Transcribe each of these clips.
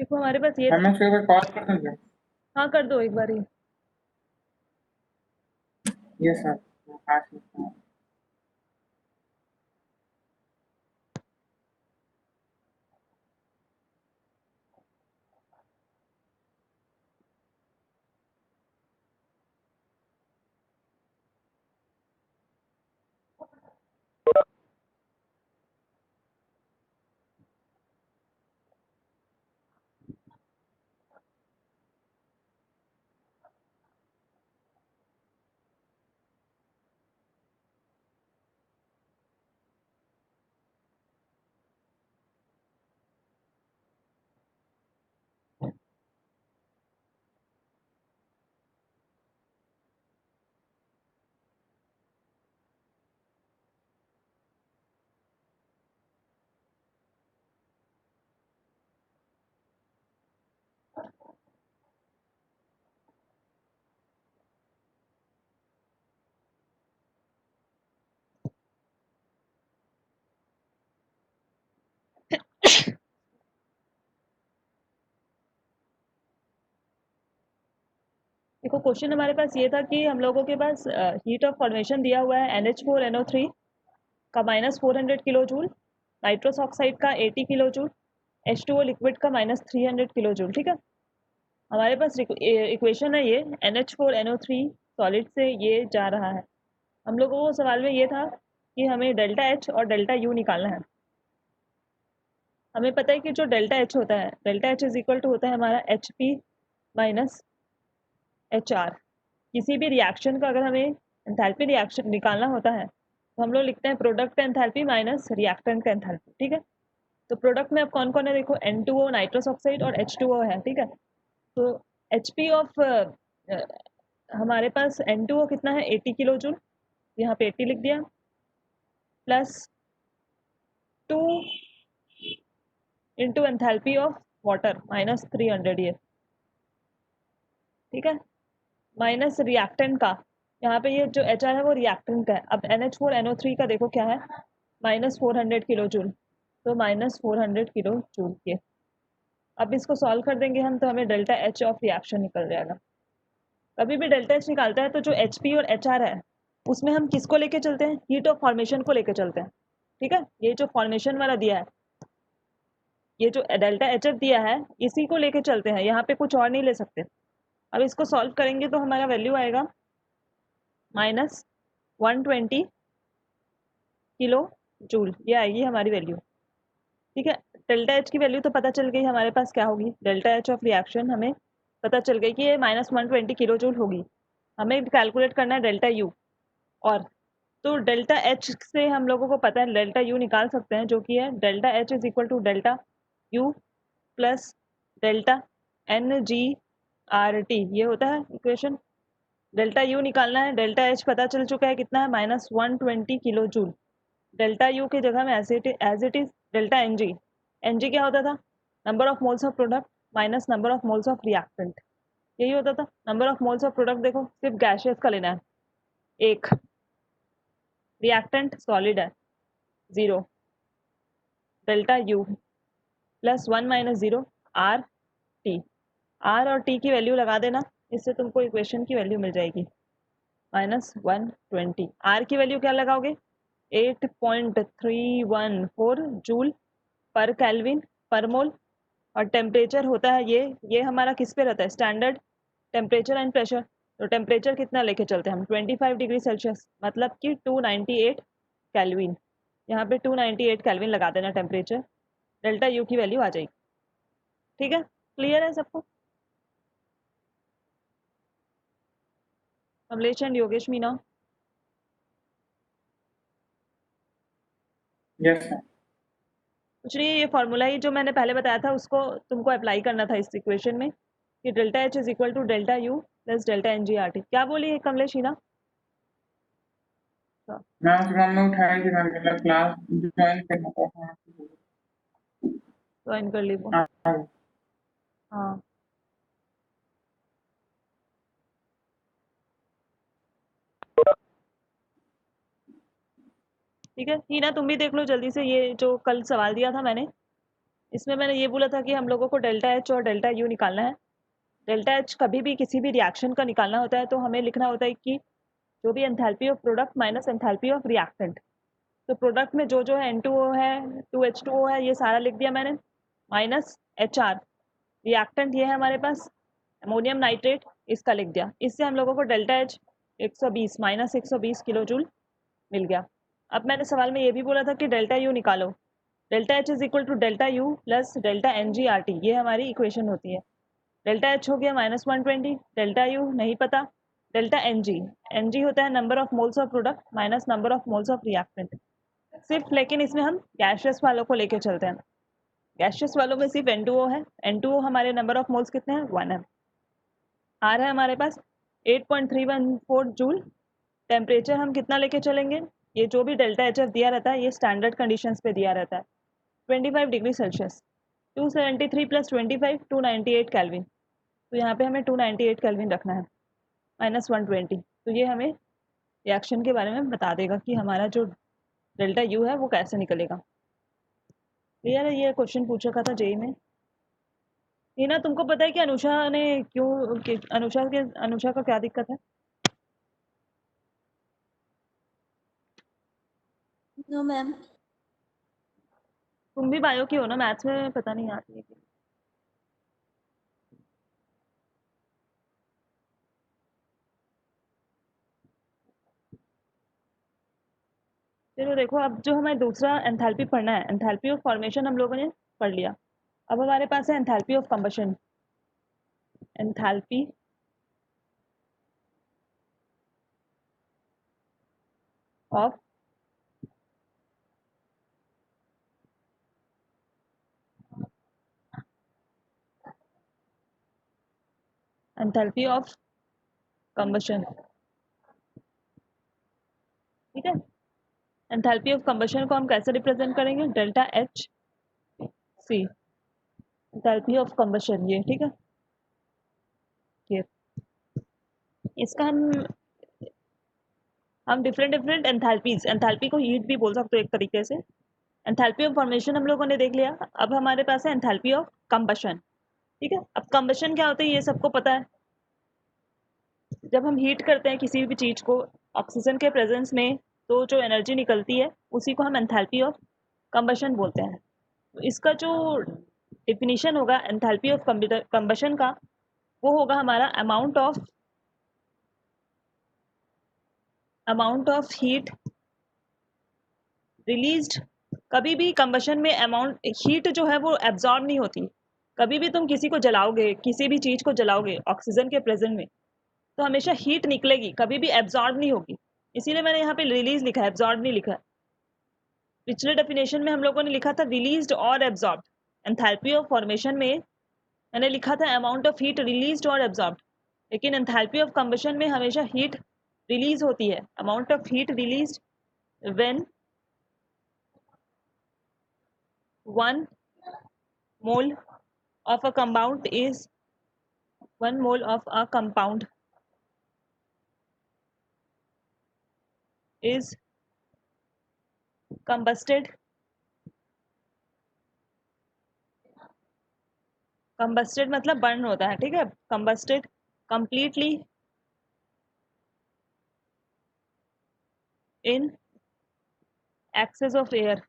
देखो हमारे पास ये मैम मैं उसको एक बार कॉल कर दूँ क्या? हाँ कर दो एक बार ही। यस सर, 5 मिनट में। देखो क्वेश्चन हमारे पास ये था कि हम लोगों के पास हीट ऑफ फॉर्मेशन दिया हुआ है NH4NO3 का -400 किलो जूल, नाइट्रस ऑक्साइड का 80 किलो जूल, H2O लिक्विड का -300 किलो जूल। ठीक है, हमारे पास इक्वेशन है ये NH4NO3 सॉलिड से ये जा रहा है। हम लोगों को सवाल में ये था कि हमें डेल्टा H और डेल्टा U निकालना है। हमें पता है कि जो डेल्टा H होता है, delta H is equal to होता है हमारा HP माइनस HR। किसी भी रिएक्शन का अगर हमें एंथैल्पी रिएक्शन निकालना होता है तो हम लोग लिखते हैं प्रोडक्ट का एंथैल्पी माइनस रिएक्टेंट का एंथैल्पी। ठीक है, तो प्रोडक्ट में अब कौन कौन है देखो, N2O नाइट्रस ऑक्साइड और H2O है। ठीक है, तो HP ऑफ हमारे पास N2O कितना है 80 किलो जूल, यहाँ पे 80 लिख दिया, plus 2 into enthalpy of water -300 ये। ठीक है, माइनस रिएक्टेंट का, यहाँ पे ये जो HR है वो रिएक्टेंट का है। अब NH4NO3 का देखो क्या है, -400 किलो जूल, तो -400 किलो जूल के। अब इसको सॉल्व कर देंगे हम तो हमें डेल्टा H ऑफ रिएक्शन निकल जाएगा। कभी भी डेल्टा H निकालता है तो जो HP और HR है उसमें हम किसको लेके चलते हैं, हीट ऑफ फॉर्मेशन को लेके चलते हैं। ठीक है, ये जो फॉर्मेशन वाला दिया है, ये जो डेल्टा HF दिया है इसी को लेके चलते हैं, यहाँ पे कुछ और नहीं ले सकते। अब इसको सॉल्व करेंगे तो हमारा वैल्यू आएगा -120 किलो जूल, ये आएगी हमारी वैल्यू। ठीक है, डेल्टा H की वैल्यू तो पता चल गई हमारे पास क्या होगी, डेल्टा H ऑफ रिएक्शन हमें पता चल गई कि ये -120 किलो जूल होगी। हमें कैलकुलेट करना है डेल्टा U। और तो डेल्टा H से हम लोगों को पता है डेल्टा U निकाल सकते हैं, जो कि है delta H is equal to delta U plus delta NGRT, ये होता है इक्वेशन। डेल्टा U निकालना है, डेल्टा H पता चल चुका है कितना है -120 किलो जूल। डेल्टा U की जगह में as it is delta NG क्या होता था, number of moles of product minus number of moles of reactant, यही होता था। Number of moles of product देखो सिर्फ गैशियस का लेना है, एक, रिएक्टेंट सॉलिड है 0, delta U plus 1 minus 0 RT। R और T की वैल्यू लगा देना, इससे तुमको इक्वेशन की वैल्यू मिल जाएगी -120। R की वैल्यू क्या लगाओगे, 8.314 जूल पर केल्विन पर मोल। और टेम्परेचर होता है ये हमारा किस पे रहता है, स्टैंडर्ड टेम्परेचर एंड प्रेशर। तो टेम्परेचर कितना लेके चलते हैं हम, 25 डिग्री सेल्सियस, मतलब कि 298 केल्विन। यहाँ पे 298 केल्विन लगा देना टेम्परेचर, डेल्टा यू की वैल्यू आ जाएगी। ठीक है, क्लियर है सबको। Kamlesh and Yogesh Meena. Yes sir. कुछ नहीं, ये फॉर्मूला ही जो मैंने पहले बताया था उसको तुमको अप्लाई करना था इस इक्वेशन में, कि delta H is equal to delta U plus delta N G R T. क्या बोली है कमलेश मीना? मैम सुबह में उठाई थी मैम, मतलब क्लास ज्वाइन करना था। ज्वाइन कर ली वो। हाँ। हाँ ठीक है, हीना तुम भी देख लो जल्दी से ये जो कल सवाल दिया था मैंने, इसमें मैंने ये बोला था कि हम लोगों को डेल्टा एच और डेल्टा यू निकालना है। डेल्टा एच कभी भी किसी भी रिएक्शन का निकालना होता है तो हमें लिखना होता है कि जो भी enthalpy of product minus enthalpy of reactant. तो प्रोडक्ट में जो जो है N2O है, 2H2O है, ये सारा लिख दिया मैंने, माइनस HR। रिएक्टेंट ये है हमारे पास अमोनियम नाइट्रेट, इसका लिख दिया। इससे हम लोगों को delta H 120 minus 120 kilo jute mill गया। अब मैंने सवाल में ये भी बोला था कि डेल्टा यू निकालो। Delta H is equal to delta U plus delta N G R T, ये हमारी इक्वेशन होती है। डेल्टा एच हो गया -120, डेल्टा यू नहीं पता, डेल्टा एन जी होता है number of moles of product minus number of moles of reactant. सिर्फ लेकिन इसमें हम गैशियस वालों को लेके चलते हैं। गैशियस वालों में सिर्फ N2O है। N2O हमारे नंबर ऑफ मोल्स कितने हैं, 1 है। आर है हमारे पास 8.314 जूल। टेम्परेचर हम कितना लेके चलेंगे, ये जो भी डेल्टा एच एफ दिया रहता है ये स्टैंडर्ड कंडीशंस पे दिया रहता है, 25 डिग्री सेल्सियस। 273 plus 25 298 kelvin. तो यहाँ पे हमें 298 केल्विन रखना है, -120। तो ये हमें रिएक्शन के बारे में बता देगा कि हमारा जो डेल्टा यू है वो कैसे निकलेगा। क्लियर है, ये क्वेश्चन पूछा था जेई में। ये ना तुमको पता है कि अनुषा ने क्यों अनुषा का क्या दिक्कत है? No ma'am. तुम भी बायो की हो ना, मैथ्स में पता नहीं आती है कि। चलो देखो, अब जो हमें दूसरा एंथैल्पी पढ़ना है, एंथैल्पी ऑफ फॉर्मेशन हम लोगों ने पढ़ लिया। अब हमारे पास है enthalpy of combustion. Enthalpy of enthalpy of combustion, ठीक है। एंथैल्पी ऑफ कंबशन को हम कैसे रिप्रेजेंट करेंगे, delta H C, enthalpy of combustion ये, ठीक है। ये इसका हम डिफरेंट डिफरेंट एंथैल्पीज, एंथैल्पी को हीट भी बोल सकते हो एक तरीके से। एंथैल्पी ऑफ फॉर्मेशन हम लोगों ने देख लिया। अब हमारे पास है एंथैल्पी ऑफ कंबशन, ठीक है। अब कंबशन क्या होता है ये सबको पता है। जब हम हीट करते हैं किसी भी चीज को ऑक्सीजन के प्रेजेंस में, तो जो एनर्जी निकलती है उसी को हम एंथैल्पी ऑफ कंबशन बोलते हैं। तो इसका जो डिफिनीशन होगा एंथैल्पी ऑफ कंबशन का, वो होगा हमारा अमाउंट ऑफ हीट रिलीज्ड। कभी भी कंबशन में अमाउंट हीट जो है वो एब्जॉर्ब नहीं होती। कभी भी तुम किसी को जलाओगे, किसी भी चीज को जलाओगे ऑक्सीजन के प्रेजेंट में, तो हमेशा हीट निकलेगी, कभी भी एब्जॉर्ब नहीं होगी। इसीलिए मैंने यहाँ पे रिलीज लिखा है, एब्जॉर्ब नहीं लिखा है। पिछले डेफिनेशन में हम लोगों ने लिखा था रिलीज्ड और एब्जॉर्ब। एंथैल्पी ऑफ फॉर्मेशन में मैंने लिखा था अमाउंट ऑफ हीट रिलीज्ड और एब्जॉर्ब, लेकिन एंथैल्पी ऑफ कंबशन में हमेशा हीट रिलीज होती है। Amount of heat released when 1 mole of a compound is 1 mole of a compound is combusted मतलब बर्न होता है, ठीक है। combusted completely in excess of air।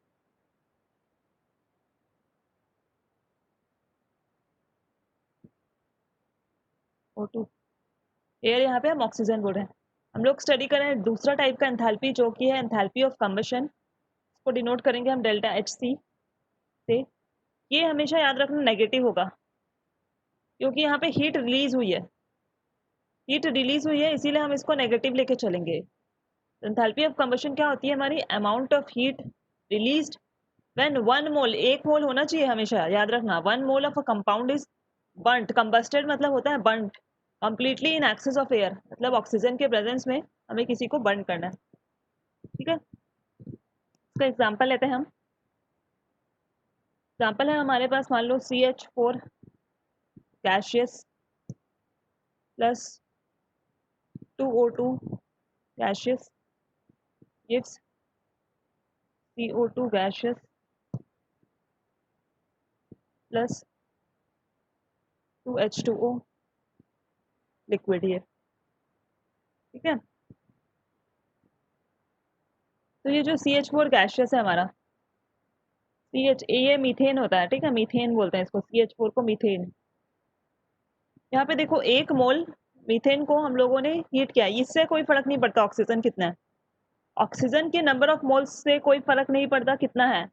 O2 air, यहाँ पे हम ऑक्सीजन बोल रहे हैं। हम लोग स्टडी करें दूसरा टाइप का एंथैल्पी जो कि है एंथैल्पी ऑफ कंबशन। इसको डिनोट करेंगे हम डेल्टा एच सी से। ये हमेशा याद रखना नेगेटिव होगा, क्योंकि यहाँ पे हीट रिलीज हुई है, हीट रिलीज हुई है, इसीलिए हम इसको नेगेटिव लेके चलेंगे। एंथैल्पी ऑफ कंबशन क्या होती है हमारी, amount of heat released when 1 mole, 1 mole होना चाहिए हमेशा, याद रखना। 1 mole of a compound is burnt. Combusted मतलब होता है burnt completely in excess of air, मतलब ऑक्सीजन के प्रेजेंस में हमें किसी को बर्न करना है, ठीक है। इसका एग्जांपल लेते हैं हम। एग्जांपल है हमारे पास, मान लो CH4 gaseous plus 2O2 gaseous gives CO2 gaseous plus 2H2O liquid, ये ठीक है। तो ये जो CH4 गैशियस है हमारा, ये मीथेन होता है, ठीक है, मीथेन बोलते हैं इसको, CH4 को मीथेन। यहाँ पे देखो 1 मोल मीथेन को हम लोगों ने हीट किया, इससे कोई फर्क नहीं पड़ता ऑक्सीजन कितना है, ऑक्सीजन के नंबर ऑफ मोल्स से कोई फर्क नहीं पड़ता कितना है,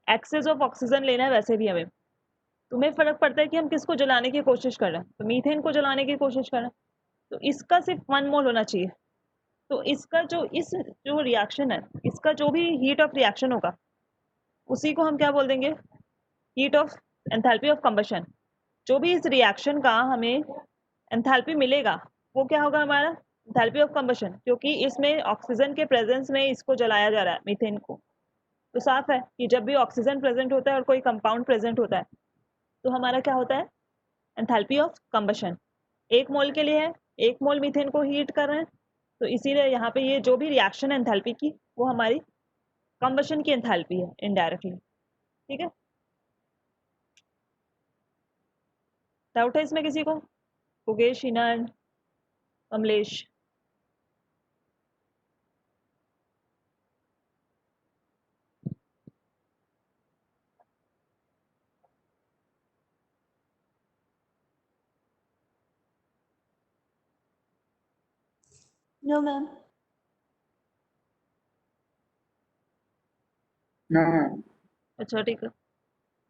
एक्सेस ऑफ ऑक्सीजन लेना है वैसे भी हमें। तुम्हें फर्क पड़ता है कि हम किसको जलाने की कोशिश कर रहे हैं, तो मीथेन को जलाने की कोशिश कर रहे हैं, तो इसका सिर्फ 1 मोल होना चाहिए। तो इसका जो रिएक्शन है, इसका जो भी हीट ऑफ रिएक्शन होगा उसी को हम क्या बोल देंगे, heat of enthalpy of combustion. जो भी इस रिएक्शन का हमें एंथैल्पी मिलेगा वो क्या होगा हमारा, एंथैल्पी ऑफ कंबशन, क्योंकि इसमें ऑक्सीजन के प्रेजेंस में इसको जलाया जा रहा है मीथेन को। तो साफ है कि जब भी ऑक्सीजन प्रेजेंट होता है और कोई कंपाउंड प्रेजेंट होता है तो हमारा क्या होता है, एंथैल्पी ऑफ कंबशन। 1 मोल के लिए है, 1 मोल मीथेन को हीट कर रहे हैं, तो इसीलिए यहाँ पे ये जो भी रिएक्शन है एंथैल्पी की वो हमारी कंबशन की एंथैल्पी है इनडायरेक्टली, ठीक है। डाउट है इसमें किसी को? Yogesh, Inan, Kamlesh? No ma'am. No. अच्छा ठीक है,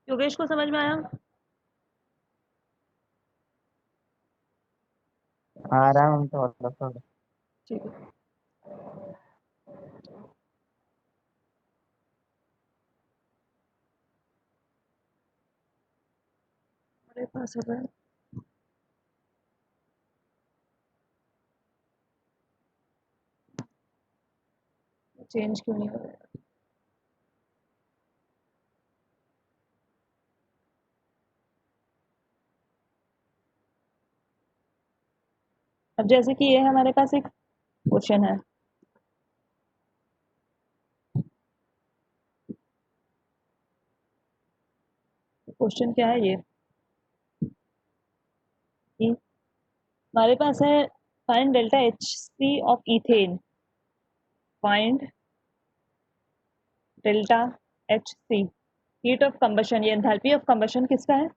योगेश को समझ में आया? आ रहा हूँ थोड़ा थोड़ा। ठीक है, हमारे पास हो गया। चेंज क्यों नहीं हो रहा? अब जैसे कि ये हमारे पास एक क्वेश्चन है, क्वेश्चन क्या है ये कि हमारे पास है find delta HC of ethane, find delta HC heat of combustion, ये एंथैल्पी ऑफ कंबशन किसका है,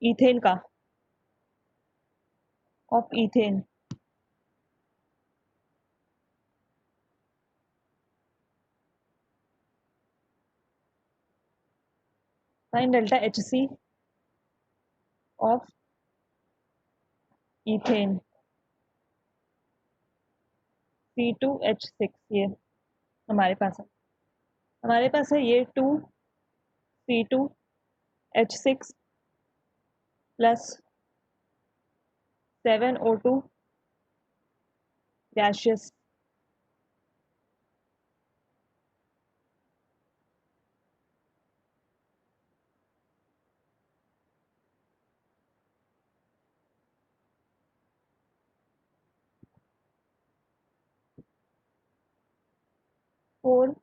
इथेन का, of ethane. Find delta HC of ethane C2H6, ये हमारे पास है, हमारे पास है ये 2C2H6 plus 7O2 gaseous, four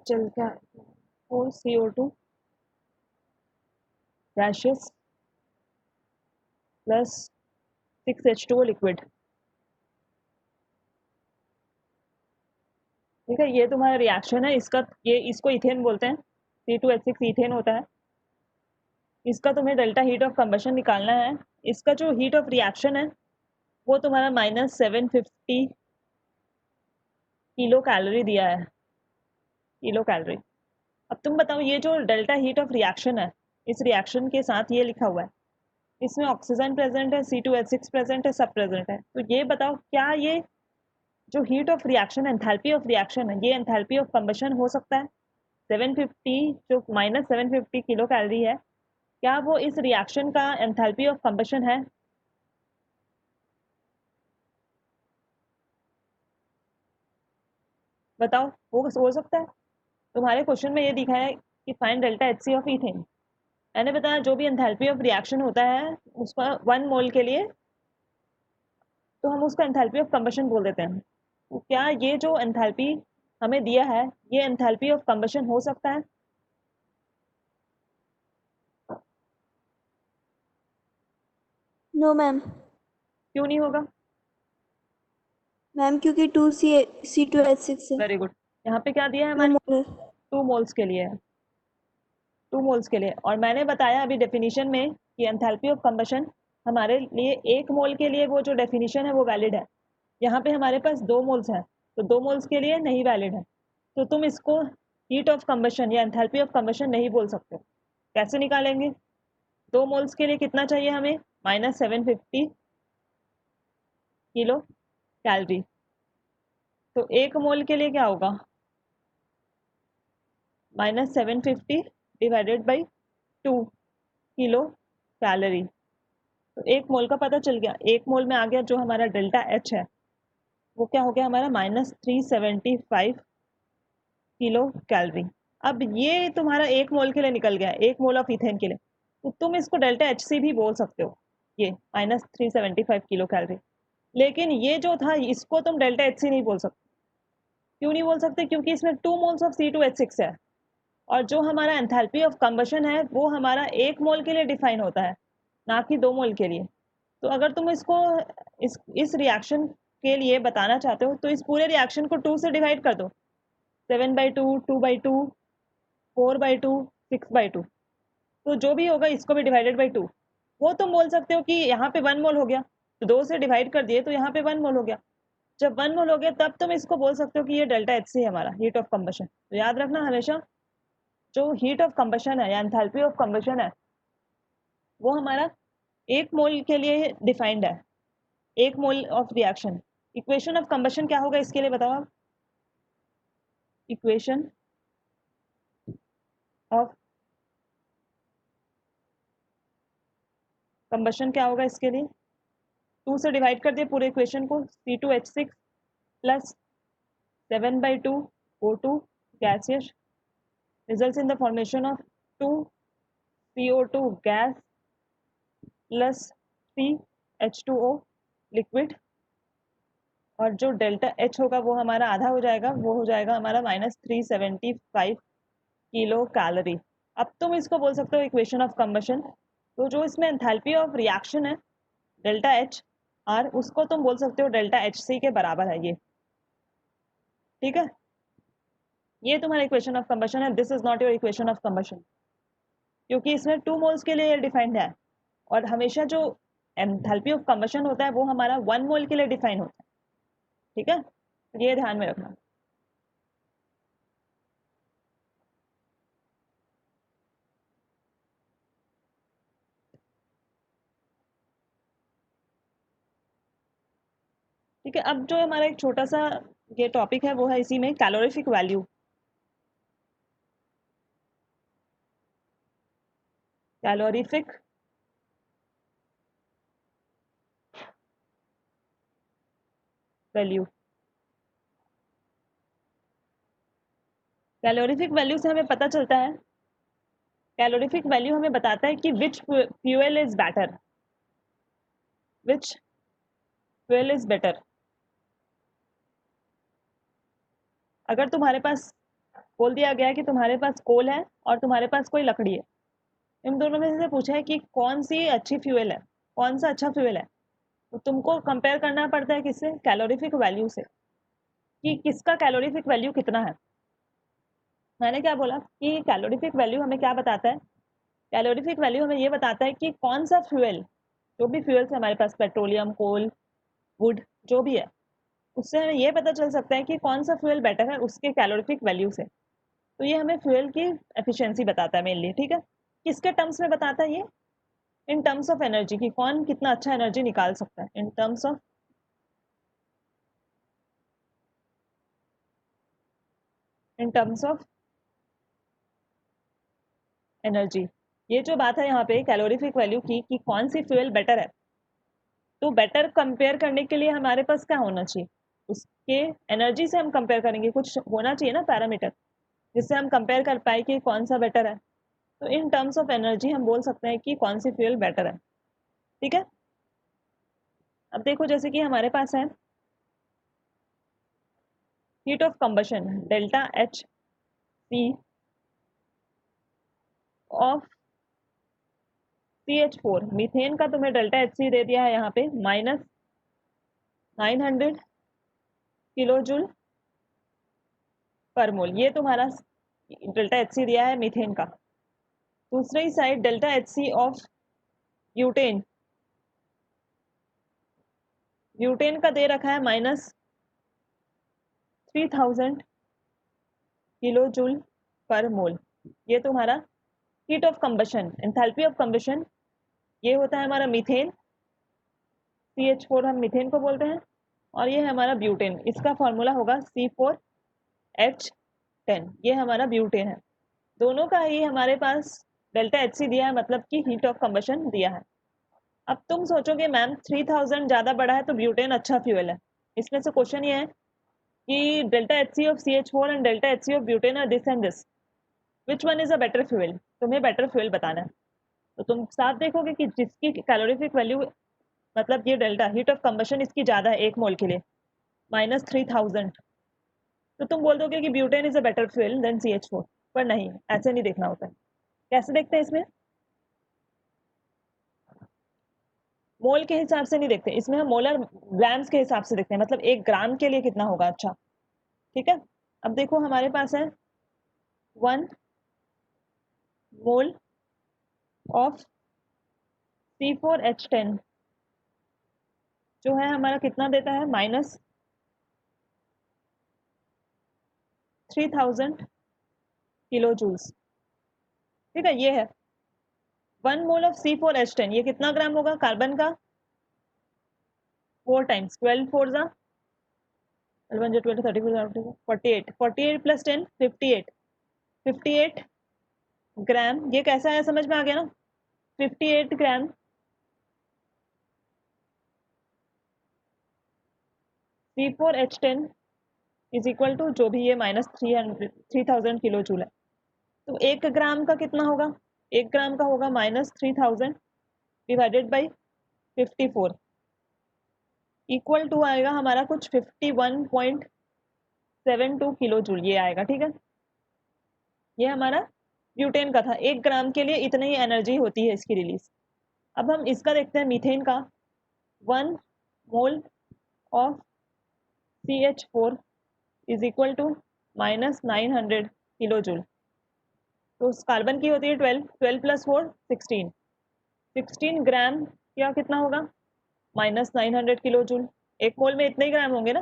चल क्या 4CO2 gaseous plus 6H2O liquid, ठीक है। ये तुम्हारा रिएक्शन है, इसको इथेन बोलते हैं, C2H6 इथेन होता है। इसका तुम्हें डेल्टा हीट ऑफ कंबशन निकालना है। इसका जो हीट ऑफ रिएक्शन है वो तुम्हारा -750 किलो कैलोरी दिया है, किलो कैलोरी। अब तुम बताओ ये जो डेल्टा हीट ऑफ रिएक्शन है, इस रिएक्शन के साथ ये लिखा हुआ है, इसमें ऑक्सीजन प्रेजेंट है, C2H6 प्रेजेंट है, सब प्रेजेंट है, तो ये बताओ क्या ये जो हीट ऑफ रिएक्शन है, एंथैल्पी ऑफ रिएक्शन है, ये एंथैल्पी ऑफ कंबशन हो सकता है? 750 जो -750 किलो कैलोरी है, क्या वो इस रिएक्शन का एंथैल्पी ऑफ कंबशन है? बताओ, हो सकता है? तुम्हारे क्वेश्चन में ये दिखा है कि find delta HC of ethane, मैंने बताया जो भी एंथैल्पी ऑफ रिएक्शन होता है उसका 1 मोल के लिए तो हम उसको एंथैल्पी ऑफ कंबशन बोल देते हैं। तो क्या ये जो एंथैल्पी हमें दिया है ये एंथैल्पी ऑफ कंबशन हो सकता है? No ma'am. क्यों नहीं होगा? मैम क्योंकि 2C2H6 है, वेरी गुड। यहाँ पे क्या दिया है 2 हमारे? मोल है। 2 मोल्स के लिए है, 2 मोल्स के लिए। और मैंने बताया अभी डेफिनेशन में कि एंथैल्पी ऑफ कंबशन हमारे लिए 1 मोल के लिए वो जो डेफिनेशन है वो वैलिड है। यहाँ पे हमारे पास 2 मोल्स हैं, तो 2 मोल्स के लिए नहीं वैलिड है। तो तुम इसको हीट ऑफ कंबशन या एंथैल्पी ऑफ कंबशन नहीं बोल सकते। कैसे निकालेंगे? 2 मोल्स के लिए कितना चाहिए हमें? -750 किलो कैलोरी। तो 1 मोल के लिए क्या होगा? -750 डिवाइडेड बाई 2 किलो कैलोरी। तो 1 मोल का पता चल गया। 1 मोल में आ गया जो हमारा डेल्टा एच है वो क्या हो गया हमारा? -375 किलो कैलोरी। अब ये तुम्हारा 1 मोल के लिए निकल गया, 1 मोल ऑफ इथेन के लिए। तो तुम इसको डेल्टा एच से भी बोल सकते हो, ये -375 किलो कैलोरी। लेकिन ये जो था इसको तुम डेल्टा एच से नहीं बोल सकते। क्यों नहीं बोल सकते? क्योंकि इसमें 2 मोल्स ऑफ C2H6 है, और जो हमारा एंथैल्पी ऑफ कंबशन है वो हमारा 1 मोल के लिए डिफाइन होता है, ना कि 2 मोल के लिए। तो अगर तुम इसको इस रिएक्शन के लिए बताना चाहते हो तो इस पूरे रिएक्शन को 2 से डिवाइड कर दो। 7/2, 2/2, 4/2, 6/2। तो जो भी होगा इसको भी डिवाइडेड बाई 2। वो तुम बोल सकते हो कि यहाँ पे 1 मोल हो गया, तो 2 से डिवाइड कर दिए तो यहाँ पे 1 मोल हो गया। जब 1 मोल हो गया तब तुम इसको बोल सकते हो कि ये डेल्टा एच सी है हमारा, हीट ऑफ कंबशन। तो याद रखना हमेशा, जो हीट ऑफ कंबशन है या एंथैल्पी ऑफ कंबशन है वो हमारा 1 मोल के लिए डिफाइंड है, 1 mole of reaction. Equation of combustion क्या होगा इसके लिए बताओ आप? इक्वेशन ऑफ कंबशन क्या होगा इसके लिए? 2 से डिवाइड कर दिए पूरे इक्वेशन को, C2H6 plus 7/2 O2 gaseous results in the formation of 2 CO2 gas plus 3H2O liquid. और जो डेल्टा एच होगा वो हमारा आधा हो जाएगा, वो हो जाएगा हमारा -375 किलो कैलोरी। अब तुम इसको बोल सकते हो इक्वेशन ऑफ कंबशन। तो जो इसमें एंथैल्पी ऑफ रिएक्शन है डेल्टा एच आर, उसको तुम बोल सकते हो डेल्टा एच सी के बराबर है ये। ठीक है, ये तुम्हारा इक्वेशन ऑफ कंबशन है। This is not your equation of combustion, क्योंकि इसमें 2 मोल्स के लिए डिफाइंड है, और हमेशा जो एंथैल्पी ऑफ कंबशन होता है वो हमारा 1 मोल के लिए डिफाइन होता है। ठीक है, ये ध्यान में रखना। ठीक है, अब जो हमारा एक छोटा सा ये टॉपिक है वो है इसी में calorific value. Calorific value. Calorific value से हमें पता चलता है, कैलोरीफिक वैल्यू हमें बताता है कि which fuel is better, which fuel is better. अगर तुम्हारे पास बोल दिया गया है कि तुम्हारे पास कोल है और तुम्हारे पास कोई लकड़ी है, इन दोनों में से पूछा है कि कौन सी अच्छी फ्यूल है, कौन सा अच्छा फ्यूल है, तो तुमको कंपेयर करना पड़ता है किससे? कैलोरीफिक वैल्यू से, कि किसका कैलोरीफिक वैल्यू कितना है। मैंने क्या बोला कि कैलोरीफिक वैल्यू हमें क्या बताता है? कैलोरीफिक वैल्यू हमें ये बताता है कि कौन सा फ्यूल, जो भी फ्यूल्स है हमारे पास, पेट्रोलियम, कोल, वुड, जो भी है, उससे हमें ये पता चल सकता है कि कौन सा फ्यूल बेटर है उसके कैलोरीफिक वैल्यू से। तो ये हमें फ्यूल की एफिशिएंसी बताता है मेनली। ठीक है, किसके टर्म्स में बताता है ये? इन टर्म्स ऑफ एनर्जी, कि कौन कितना अच्छा एनर्जी निकाल सकता है, इन टर्म्स ऑफ एनर्जी। ये जो बात है यहाँ पे कैलोरीफिक वैल्यू की, कि कौन सी फ्यूल बेटर है, तो बेटर कंपेयर करने के लिए हमारे पास क्या होना चाहिए? उसके एनर्जी से हम कंपेयर करेंगे, कुछ होना चाहिए ना पैरामीटर जिससे हम कंपेयर कर पाए कि कौन सा बेटर है। तो इन टर्म्स ऑफ एनर्जी हम बोल सकते हैं कि कौन सी फ्यूल बेटर है। ठीक है, अब देखो जैसे कि हमारे पास है heat of combustion delta H C of CH4 methane का तुम्हें डेल्टा HC दे दिया है यहाँ पे -900 किलो जूल पर मोल, ये तुम्हारा डेल्टा HC दिया है मीथेन का। दूसरी side delta HC of butane, butane का दे रखा है -3000 किलो जूल पर मोल। ये तुम्हारा heat of combustion, enthalpy of combustion, ये होता है हमारा मीथेन, CH4 हम मीथेन को बोलते हैं, और ये है हमारा ब्यूटेन, इसका फॉर्मूला होगा C4H10, ये हमारा ब्यूटेन है। दोनों का ही हमारे पास डेल्टा HC दिया है, मतलब कि हीट ऑफ कंबशन दिया है। अब तुम सोचोगे मैम 3000 ज़्यादा बड़ा है तो ब्यूटेन अच्छा फ्यूल है। इसमें से क्वेश्चन ये है कि delta HC of CH4 and delta HC of butane are this and this, which one is a better fuel, तुम्हें बेटर फ्यूल बताना है। तो तुम साफ देखोगे कि जिसकी कैलोरीफिक वैल्यू, मतलब ये डेल्टा हीट ऑफ कंबशन इसकी ज़्यादा है 1 मोल के लिए -3000, तो तुम बोल दोगे कि butane is a better fuel than CH4, पर नहीं, ऐसे नहीं देखना होता है। कैसे देखते हैं इसमें? मोल के हिसाब से नहीं देखते, इसमें हम मोलर ग्राम्स के हिसाब से देखते हैं, मतलब 1 ग्राम के लिए कितना होगा। अच्छा ठीक है, अब देखो हमारे पास है 1 मोल ऑफ C4H10 जो है हमारा कितना देता है -3000 किलो जूल्स। ठीक है, ये है 1 मोल ऑफ C4H10, ये कितना ग्राम होगा कार्बन का? 4 टाइम्स 12 4 जा 12 20 30 48 48 प्लस 10 58 ग्राम। ये कैसा है समझ में आ गया ना? 58 ग्राम C4H10 इज इक्वल टू जो भी ये -3000 किलो जूल है। तो 1 ग्राम का कितना होगा? 1 ग्राम का होगा -3000 डिवाइडेड बाई 54 इक्वल टू आएगा हमारा कुछ 51.72 किलो जूल, ये आएगा। ठीक है, ये हमारा ब्यूटेन का था। 1 ग्राम के लिए इतनी ही एनर्जी होती है इसकी रिलीज। अब हम इसका देखते हैं मीथेन का। 1 mole of CH4 is equal to -900 kilo joule. तो उस कार्बन की होती है 12 प्लस 4 16 ग्राम या कितना होगा -900 किलो जूल। 1 मोल में इतने ही ग्राम होंगे ना,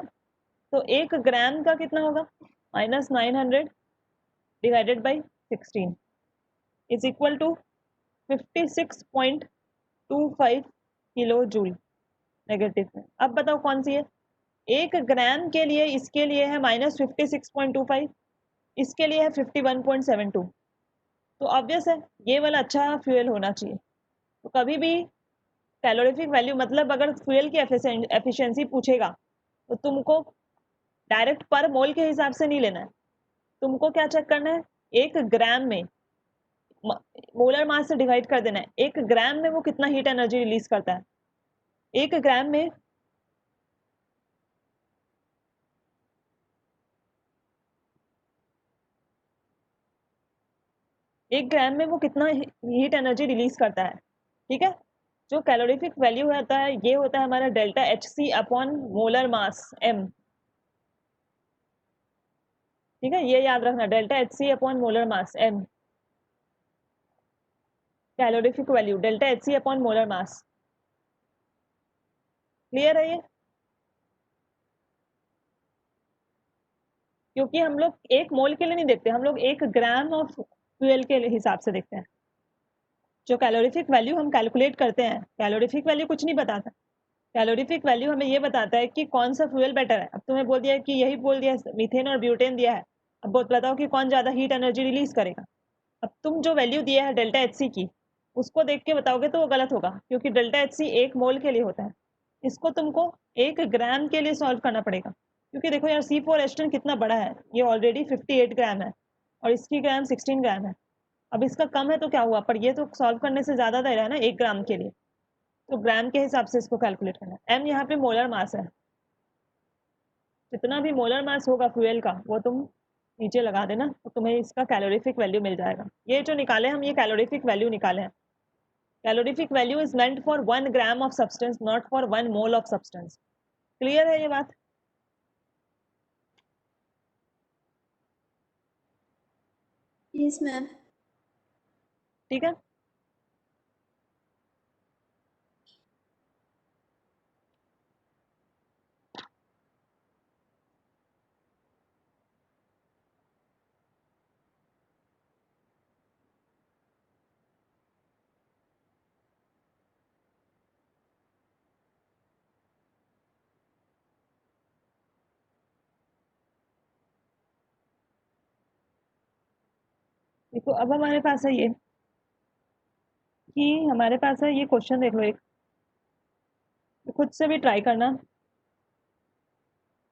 तो 1 ग्राम का कितना होगा -900 divided by 16 is equal to 56.25 kilo joule negative में। अब बताओ कौन सी है? 1 ग्राम के लिए इसके लिए है -56.25, इसके लिए है 51.72। तो ऑब्वियस है ये वाला अच्छा फ्यूल होना चाहिए। तो कभी भी कैलोरीफिक वैल्यू, मतलब अगर फ्यूल की एफिशिएंसी पूछेगा तो तुमको डायरेक्ट पर मोल के हिसाब से नहीं लेना है, तुमको क्या चेक करना है? 1 ग्राम में मोलर मास से डिवाइड कर देना है। 1 ग्राम में वो कितना हीट एनर्जी रिलीज करता है। 1 ग्राम में वो कितना हीट एनर्जी रिलीज करता है। ठीक है, जो कैलोरीफिक वैल्यू होता है ये होता है हमारा delta HC upon molar mass m। ठीक है, ये याद रखना, delta HC upon molar mass m, calorific value delta HC upon molar mass. Clear है ये? क्योंकि हम लोग 1 मोल के लिए नहीं देखते, हम लोग 1 ग्राम ऑफ फ्यूल के हिसाब से देखते हैं। जो कैलोरीफिक वैल्यू हम कैलकुलेट करते हैं, कैलोरीफिक वैल्यू कुछ नहीं बताता, कैलोरीफिक वैल्यू हमें ये बताता है कि कौन सा फ्यूल बेटर है। अब तुम्हें बोल दिया कि यही बोल दिया मीथेन और ब्यूटेन दिया है, अब बताओ कि कौन ज़्यादा हीट एनर्जी रिलीज करेगा। अब तुम जो वैल्यू दिया है डेल्टा HC की, उसको देख के बताओगे तो वो गलत होगा, क्योंकि डेल्टा HC 1 मोल के लिए होता है, इसको तुमको 1 ग्राम के लिए सॉल्व करना पड़ेगा। क्योंकि देखो यार C4H10 कितना बड़ा है, ये ऑलरेडी 58 ग्राम है और इसकी ग्राम 16 ग्राम है। अब इसका कम है तो क्या हुआ, पर ये तो सॉल्व करने से ज़्यादा दे रहा है ना 1 ग्राम के लिए, तो ग्राम के हिसाब से इसको कैलकुलेट करना है। m यहाँ पे मोलर मास है, जितना भी मोलर मास होगा फ्यूल का वो तुम नीचे लगा देना, तो तुम्हें इसका कैलोरीफिक वैल्यू मिल जाएगा। ये जो निकाले हम, ये कैलोरीफिक वैल्यू निकाले हैं। Calorific value is meant for 1 gram of substance, not for 1 mole of substance. Clear है ये बात? Yes, ma'am. ठीक है। देखो अब हमारे पास है ये कि हमारे पास है ये क्वेश्चन, देख लो एक, तो खुद से भी ट्राई करना।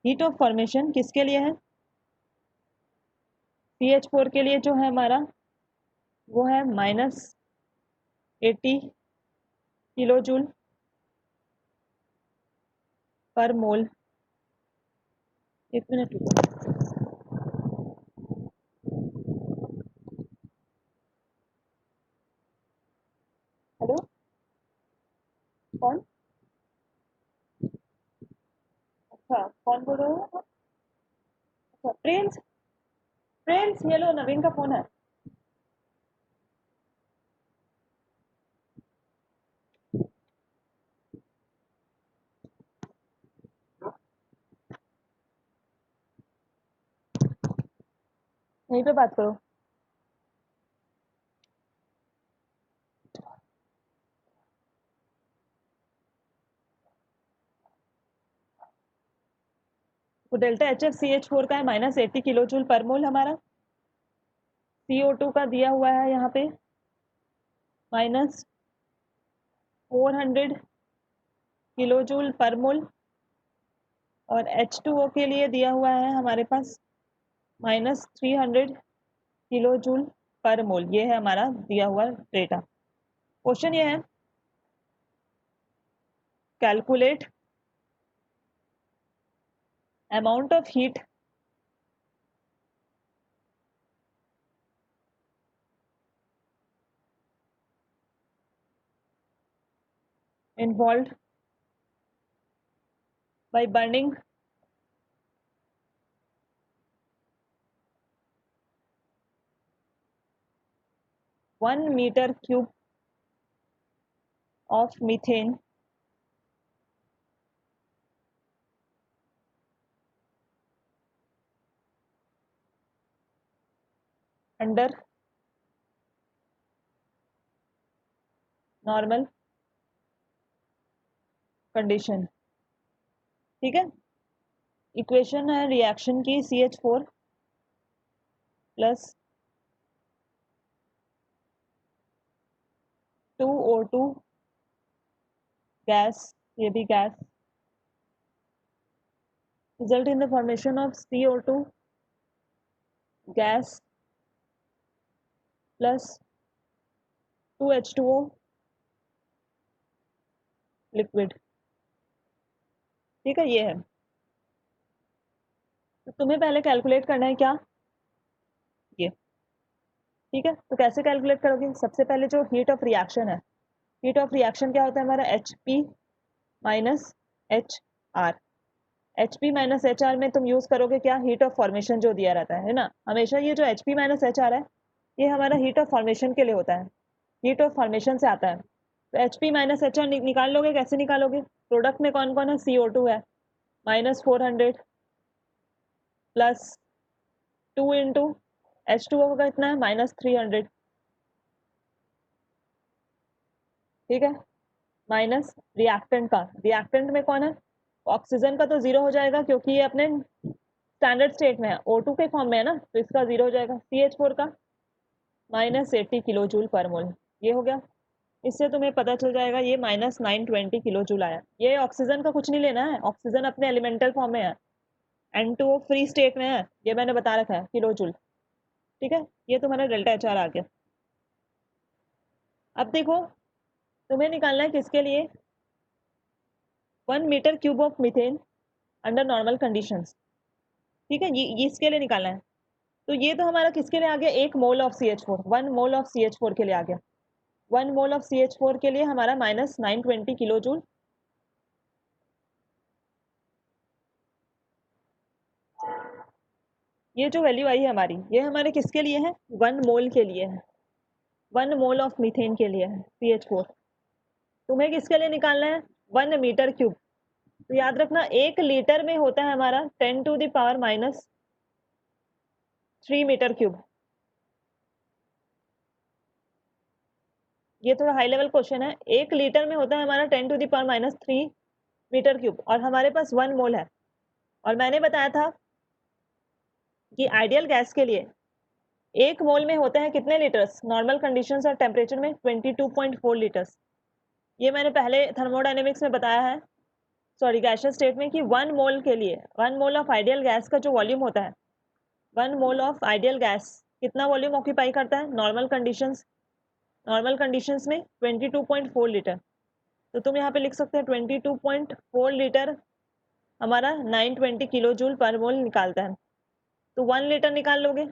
हीट ऑफ फॉर्मेशन किसके लिए है? CH4 के लिए जो है हमारा वो है -80 किलो जूल पर मोल। एक मिनट रुको। हेलो, कौन? अच्छा, कौन बोल रहे हो? अच्छा, प्रिंस। प्रिंस, ये लो, नवीन का फोन है। यहीं पे बात करो। तो डेल्टा HFCH4 का है -80 किलो जूल पर मोल हमारा। CO2 का दिया हुआ है यहाँ पे -400 किलो जूल पर मोल, और H2O के लिए दिया हुआ है हमारे पास -300 किलो जूल पर मोल। ये है हमारा दिया हुआ डेटा। क्वेश्चन ये है, calculate amount of heat involved by burning 1 meter cube of methane under normal condition। ठीक है, इक्वेशन है रिएक्शन की CH4 प्लस 2O2 गैस, ये भी gas, result in the formation of CO2 gas plus 2H2O liquid। ठीक है, ये है। तो तुम्हें पहले कैलकुलेट करना है क्या, ये। ठीक है, तो कैसे कैलकुलेट करोगे? सबसे पहले जो हीट ऑफ रिएक्शन है, हीट ऑफ रिएक्शन क्या होता है हमारा? HP minus HR। HP minus HR में तुम यूज करोगे क्या? हीट ऑफ फॉर्मेशन जो दिया रहता है ना, हमेशा ये जो HP माइनस HR है ये हमारा हीट ऑफ फॉर्मेशन के लिए होता है, हीट ऑफ फॉर्मेशन से आता है। तो HP माइनस HR निकाल लोगे। कैसे निकालोगे? प्रोडक्ट में कौन कौन है? CO2 है -400 प्लस 2 इंटू H2O का कितना है? -300। ठीक है, माइनस रिएक्टेंट का, रिएक्टेंट में कौन है? ऑक्सीजन का तो जीरो हो जाएगा क्योंकि ये अपने स्टैंडर्ड स्टेट में है, O2 के फॉर्म में है ना, तो इसका जीरो हो जाएगा। CH4 का -80 किलो जूल पर मोल, ये हो गया। इससे तुम्हें पता चल जाएगा ये -920 किलो जूल आया। ये ऑक्सीजन का कुछ नहीं लेना है, ऑक्सीजन अपने एलिमेंटल फॉर्म में है, N2O फ्री स्टेट में है, ये मैंने बता रखा है, किलो जूल। ठीक है, ये तुम्हारा डेल्टा HR आ गया। अब देखो, तुम्हें निकालना है किसके लिए? 1 metre cube of methane under normal conditions. ठीक है, ये इसके लिए निकालना है। तो ये तो हमारा किसके लिए आ गया? 1 mole of CH4, 1 mole of CH4 के लिए आ गया। 1 मोल ऑफ CH4 के लिए हमारा -920 किलो जूल। ये जो वैल्यू आई है हमारी, ये हमारे किसके लिए है? 1 मोल के लिए है, 1 मोल ऑफ मीथेन के लिए है CH4। तुम्हें किसके लिए निकालना है? 1 मीटर क्यूब। तो याद रखना 1 लीटर में होता है हमारा 10⁻³ मीटर क्यूब। ये थोड़ा हाई लेवल क्वेश्चन है। 1 लीटर में होता है हमारा 10⁻³ मीटर क्यूब और हमारे पास 1 मोल है। और मैंने बताया था कि आइडियल गैस के लिए 1 मोल में होते हैं कितने लीटर्स? नॉर्मल कंडीशंस और टेम्परेचर में 22.4 लीटर्स। ये मैंने पहले थर्मोडायनेमिक्स में बताया है, सॉरी गैसियस स्टेट में, कि 1 मोल के लिए 1 मोल ऑफ आइडियल गैस का जो वॉल्यूम होता है, 1 मोल ऑफ आइडियल गैस कितना वॉल्यूम ऑक्यूपाई करता है नॉर्मल कंडीशंस में? 22.4 लीटर। तो तुम यहाँ पे लिख सकते हैं 22.4 लीटर हमारा 920 किलो जूल पर मोल निकालता है। तो 1 लीटर निकाल लोगे,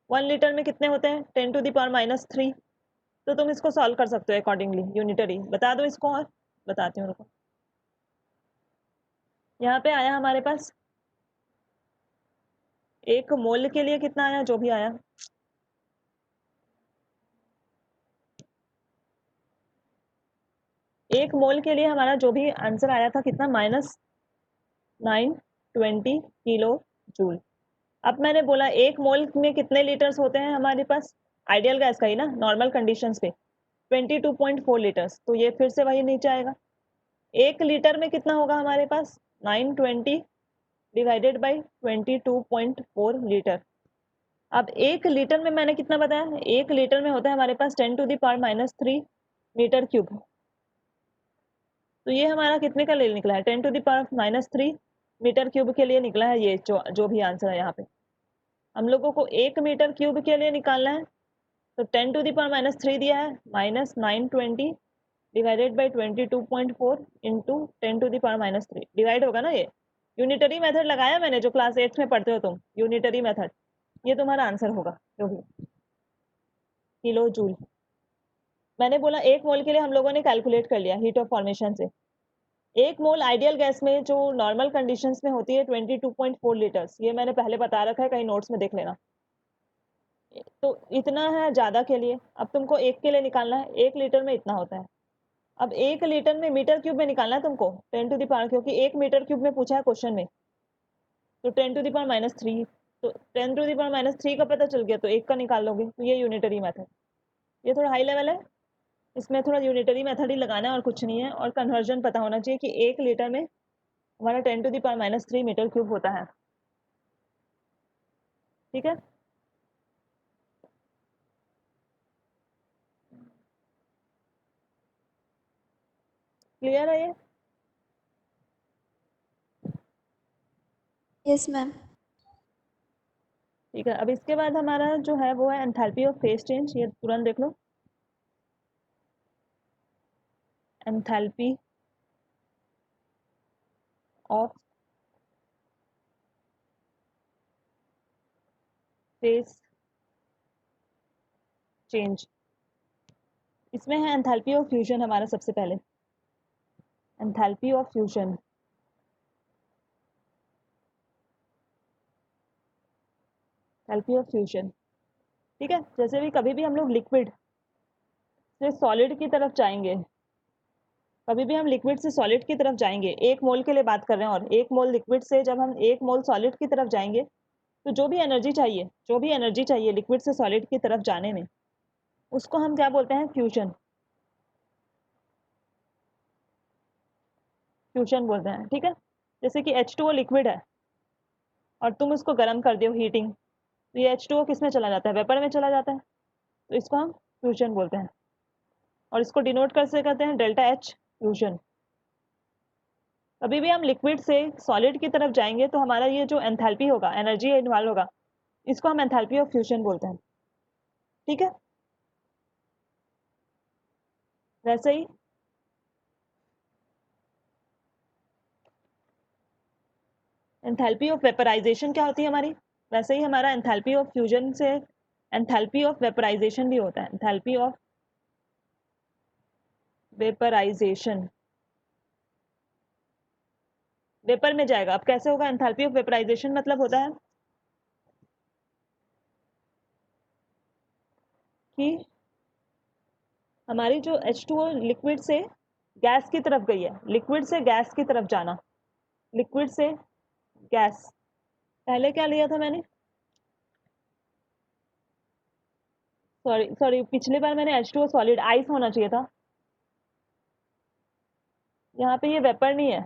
1 लीटर में कितने होते हैं? 10⁻³ तो तुम इसको सॉल्व कर सकते हो अकॉर्डिंगली यूनिटरी। बता दो इसको और बताती हूँ रुको। यहाँ पे आया हमारे पास 1 मोल के लिए कितना आया, जो भी आया, एक मोल के लिए हमारा जो भी आंसर आया था कितना? -920 किलो जूल। अब मैंने बोला 1 मोल में कितने लीटर्स होते हैं हमारे पास? आइडियल गैस का ही ना, नॉर्मल कंडीशंस पे 22.4 लीटर्स। तो ये फिर से वही नीचे आएगा। 1 लीटर में कितना होगा हमारे पास? 920 डिवाइडेड बाई 22.4 लीटर। अब 1 लीटर में मैंने कितना बताया? 1 लीटर में होता है हमारे पास 10⁻³ मीटर क्यूब। तो ये हमारा कितने का ले निकला है? 10⁻³ मीटर क्यूब के लिए निकला है ये जो भी आंसर है यहाँ पे। हम लोगों को 1 मीटर क्यूब के लिए निकालना है, तो 10⁻³ दिया है, -920 डिवाइडेड बाई 22.4 इंटू 10⁻³ डिवाइड होगा ना। ये यूनिटरी मेथड लगाया मैंने, जो क्लास 8 में पढ़ते हो तुम, यूनिटरी मेथड। ये तुम्हारा आंसर होगा जो भी किलो जूल। मैंने बोला 1 मोल के लिए हम लोगों ने कैलकुलेट कर लिया हीट ऑफ फॉर्मेशन से। 1 मोल आइडियल गैस में जो नॉर्मल कंडीशंस में होती है 22.4 लीटर्स। ये मैंने पहले बता रखा है, कहीं नोट्स में देख लेना। तो इतना है ज़्यादा के लिए। अब तुमको 1 के लिए निकालना है, 1 लीटर में इतना होता है। अब 1 लीटर में मीटर क्यूब में निकालना है तुमको 10⁻, क्योंकि 1 मीटर क्यूब में पूछा है क्वेश्चन में, तो 10⁻³ तो 10⁻³ का पता चल गया तो 1 का निकाल लोगे। तो ये यूनिटरी मेथड, ये थोड़ा हाई लेवल है, इसमें थोड़ा यूनिटरी मेथड ही लगाना है और कुछ नहीं है। और कन्वर्जन पता होना चाहिए कि 1 लीटर में हमारा 10⁻³ मीटर क्यूब होता है। ठीक है, क्लियर है ये? Yes, ma'am. ठीक है, अब इसके बाद हमारा जो है वो है एंथैल्पी ऑफ फेज चेंज। ये तुरंत देख लो, एंथैल्पी ऑफ फेज चेंज। इसमें है एंथैल्पी ऑफ फ्यूजन हमारा सबसे पहले, enthalpy of fusion. Enthalpy of fusion, ठीक है। जैसे भी कभी भी हम लोग लिक्विड से सॉलिड की तरफ जाएंगे, कभी भी हम लिक्विड से सॉलिड की तरफ जाएंगे, 1 मोल के लिए बात कर रहे हैं, और 1 मोल लिक्विड से जब हम 1 मोल सॉलिड की तरफ जाएंगे, तो जो भी एनर्जी चाहिए लिक्विड से सॉलिड की तरफ जाने में, उसको हम क्या बोलते हैं? फ्यूजन। फ्यूजन बोलते हैं, ठीक है। जैसे कि H2O लिक्विड है और तुम उसको गर्म कर दो, हीटिंग, तो ये H2O किस में चला जाता है? वेपर में चला जाता है। तो इसको हम फ्यूजन बोलते हैं, और इसको डिनोट कैसे करते हैं? ΔH fusion. कभी भी हम लिक्विड से सॉलिड की तरफ जाएंगे तो हमारा ये जो एंथैल्पी होगा, एनर्जी इन्वॉल्व होगा, इसको हम एंथैल्पी ऑफ फ्यूजन बोलते हैं, ठीक है। वैसे ही एंथैल्पी ऑफ वेपराइजेशन क्या होती है हमारी, वैसे ही हमारा एंथैल्पी ऑफ फ्यूजन से एंथैल्पी ऑफ वेपराइजेशन भी होता है। एंथैल्पी ऑफ वेपराइजेशन, वेपर में जाएगा। अब कैसे होगा? एंथैल्पी ऑफ वेपराइजेशन मतलब होता है कि हमारी जो H2O लिक्विड से गैस की तरफ गई है, लिक्विड से गैस की तरफ जाना, लिक्विड से गैस। पहले क्या लिया था मैंने? सॉरी सॉरी, पिछली बार मैंने H2O सॉलिड, आइस होना चाहिए था। यहाँ पे ये वेपर नहीं है।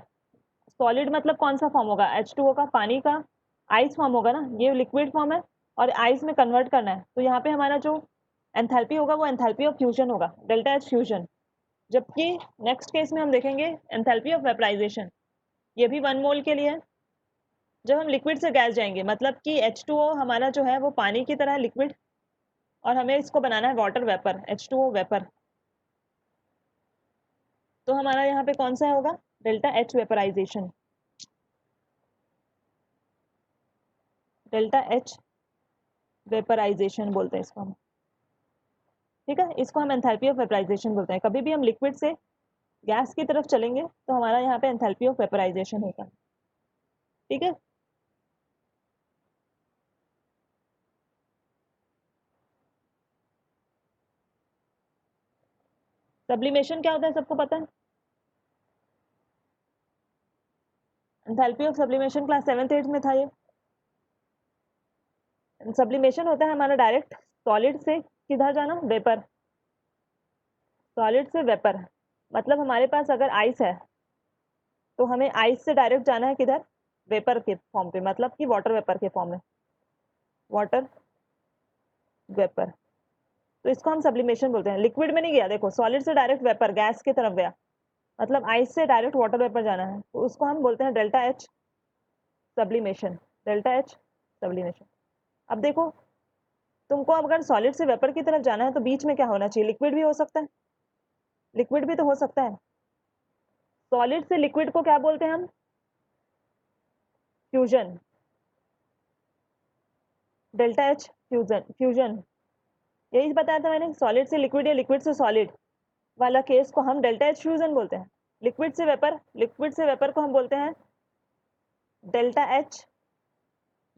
सॉलिड मतलब कौन सा फॉर्म होगा? H2O का, पानी का, आइस फॉर्म होगा ना। ये लिक्विड फॉर्म है और आइस में कन्वर्ट करना है, तो यहाँ पे हमारा जो एंथैल्पी होगा वो एंथैल्पी ऑफ फ्यूजन होगा, डेल्टा H फ्यूजन। जबकि नेक्स्ट केस में हम देखेंगे एंथैल्पी ऑफ वेपराइजेशन, ये भी 1 मोल के लिए है। जब हम लिक्विड से गैस जाएंगे, मतलब कि H2O हमारा जो है वो पानी की तरह लिक्विड, और हमें इसको बनाना है वाटर वेपर, H2O वेपर। तो हमारा यहाँ पे कौन सा होगा? Delta H vaporisation, delta H vaporisation बोलते हैं इसको हम। ठीक है, इसको हम एंथैल्पी ऑफ वेपराइजेशन बोलते हैं। कभी भी हम लिक्विड से गैस की तरफ चलेंगे तो हमारा यहाँ पे एंथैल्पी ऑफ वेपराइजेशन होगा। ठीक है, सब्लिमेशन क्या होता है सबको पता है? Enthalpy of sublimation class 7th 8th में था ये। सब्लिमेशन होता है हमारा डायरेक्ट सॉलिड से किधर जाना? वेपर, सॉलिड से वेपर। मतलब हमारे पास अगर आइस है तो हमें आइस से डायरेक्ट जाना है किधर? वेपर के फॉर्म पे, मतलब कि वाटर वेपर के फॉर्म में, वाटर वेपर। तो इसको हम सब्लिमेशन बोलते हैं। लिक्विड में नहीं गया, देखो सॉलिड से डायरेक्ट वेपर, गैस की तरफ गया, मतलब आइस से डायरेक्ट वाटर वेपर जाना है, तो उसको हम बोलते हैं delta H sublimation, delta H sublimation. अब देखो, तुमको अगर सॉलिड से वेपर की तरफ जाना है तो बीच में क्या होना चाहिए? लिक्विड भी हो सकता है, लिक्विड भी तो हो सकता है। सॉलिड से लिक्विड को क्या बोलते हैं हम? Fusion, delta H fusion, fusion. यही बताया था मैंने, सॉलिड से लिक्विड या लिक्विड से सॉलिड वाला केस को हम डेल्टा H फ्यूजन बोलते हैं। लिक्विड से वेपर, लिक्विड से वेपर को हम बोलते हैं डेल्टा H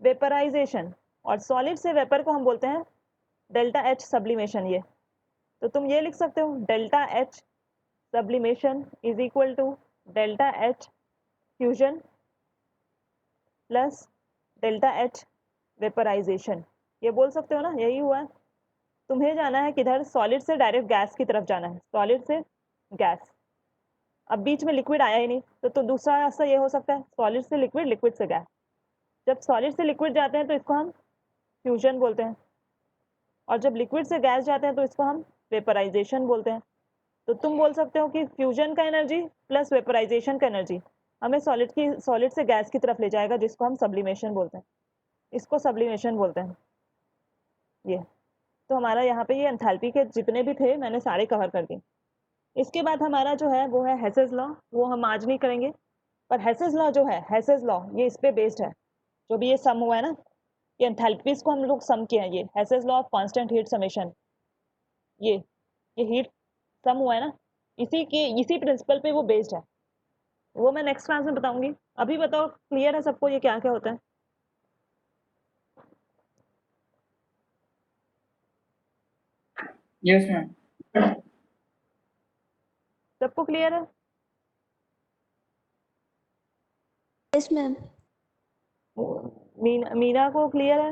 वेपराइजेशन, और सॉलिड से वेपर को हम बोलते हैं डेल्टा H सब्लिमेशन। ये तो तुम ये लिख सकते हो, delta H sublimation is equal to delta H fusion plus delta H vaporisation. ये बोल सकते हो ना, यही हुआ है। तुम्हें जाना है किधर? सॉलिड से डायरेक्ट गैस की तरफ जाना है, सॉलिड से गैस। अब बीच में लिक्विड आया ही नहीं, तो दूसरा रास्ता ये हो सकता है, सॉलिड से लिक्विड, लिक्विड से गैस। जब सॉलिड से लिक्विड जाते हैं तो इसको हम फ्यूजन बोलते हैं, और जब लिक्विड से गैस जाते हैं तो इसको हम वेपराइजेशन बोलते हैं। तो तुम बोल सकते हो कि फ्यूजन का एनर्जी प्लस वेपराइजेशन का एनर्जी हमें सॉलिड से गैस की तरफ ले जाएगा, जिसको हम सब्लिमेशन बोलते हैं, इसको सब्लिमेशन बोलते हैं। ये तो हमारा यहाँ पे ये एंथैल्पी के जितने भी थे मैंने सारे कवर कर दिए। इसके बाद हमारा जो है वो है हेसेस लॉ, वो हम आज नहीं करेंगे। पर हेसेस लॉ जो है, हेसेस लॉ ये इस पे बेस्ड है, जो भी ये सम हुआ है ना, ये एंथैल्पीज को हम लोग सम किए हैं। ये Hess's law of constant heat summation, ये हीट सम हुआ है ना, इसी प्रिंसिपल पे वो बेस्ड है। वो मैं नेक्स्ट क्लास में बताऊंगी। अभी बताओ, क्लियर है सबको ये क्या क्या होता है? Yes, ma'am. सबको क्लियर है? Yes, ma'am. मीना को क्लियर है?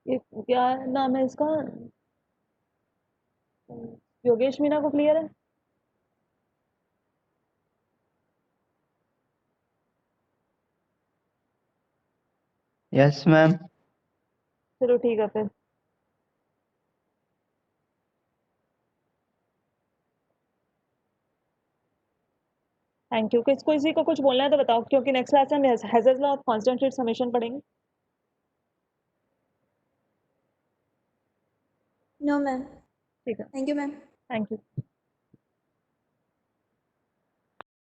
ये क्या नाम है इसका? योगेश, मीना को क्लियर है? Yes ma'am. चलो ठीक है फिर। Thank you. किसी को कुछ बोलना है तो बताओ, क्योंकि नेक्स्ट क्लास में हम hedges law of constant heat summation पढ़ेंगे। No, ma'am. ठीक है, Thank you, ma'am. Thank you.